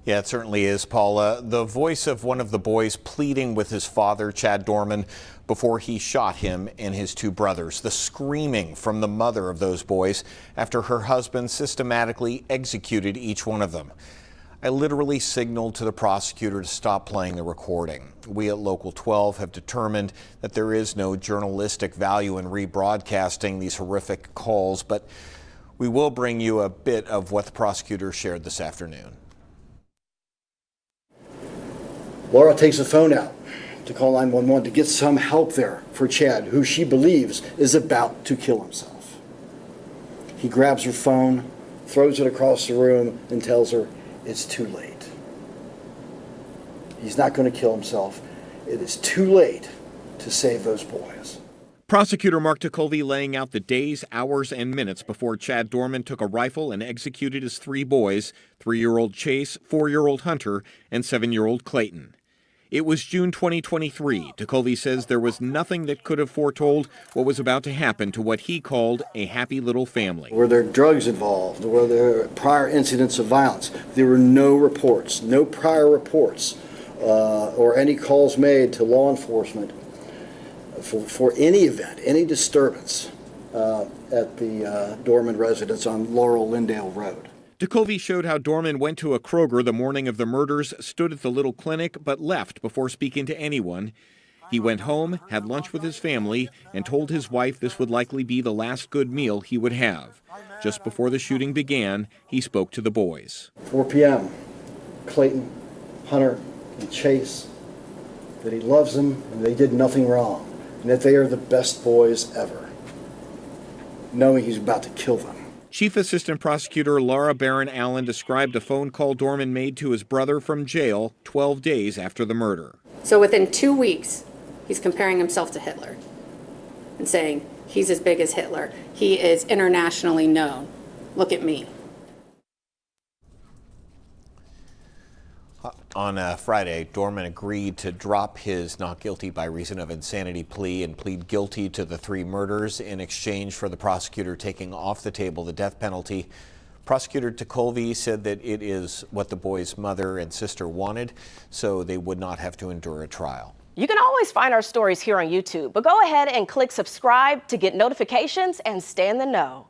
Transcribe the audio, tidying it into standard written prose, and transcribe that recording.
Yeah, it certainly is, Paula. The voice of one of the boys pleading with his father, Chad Dorman, before he shot him and his two brothers. The screaming from the mother of those boys after her husband systematically executed each one of them. I literally signaled to the prosecutor to stop playing the recording. We at Local 12 have determined that there is no journalistic value in rebroadcasting these horrific calls, but we will bring you a bit of what the prosecutor shared this afternoon. Laura takes the phone out to call 911 to get some help there for Chad, who she believes is about to kill himself. He grabs her phone, throws it across the room, and tells her it's too late. He's not going to kill himself. It is too late to save those boys. Prosecutor Mark Ticovey laying out the days, hours, and minutes before Chad Dorman took a rifle and executed his three boys, 3-year-old Chase, 4-year-old Hunter, and 7-year-old Clayton. It was June 2023. Ticovey says there was nothing that could have foretold what was about to happen to what he called a happy little family. Were there drugs involved? Were there prior incidents of violence? There were no reports, no prior reports, or any calls made to law enforcement for any event, any disturbance at the Dorman residence on Laurel-Lindale Road. Ticovey showed how Dorman went to a Kroger the morning of the murders, stood at the little clinic, but left before speaking to anyone. He went home, had lunch with his family, and told his wife this would likely be the last good meal he would have. Just before the shooting began, he spoke to the boys. 4 p.m., Clayton, Hunter, and Chase, that he loves them and they did nothing wrong, and that they are the best boys ever, knowing he's about to kill them. Chief Assistant Prosecutor Laura Barron Allen described a phone call Dorman made to his brother from jail 12 days after the murder. So within 2 weeks, he's comparing himself to Hitler and saying, he's as big as Hitler. He is internationally known. Look at me. On Friday, Dorman agreed to drop his not guilty by reason of insanity plea and plead guilty to the 3 murders in exchange for the prosecutor taking off the table the death penalty. Prosecutor Ticovey said that it is what the boys' mother and sister wanted, so they would not have to endure a trial. You can always find our stories here on YouTube, but go ahead and click subscribe to get notifications and stay in the know.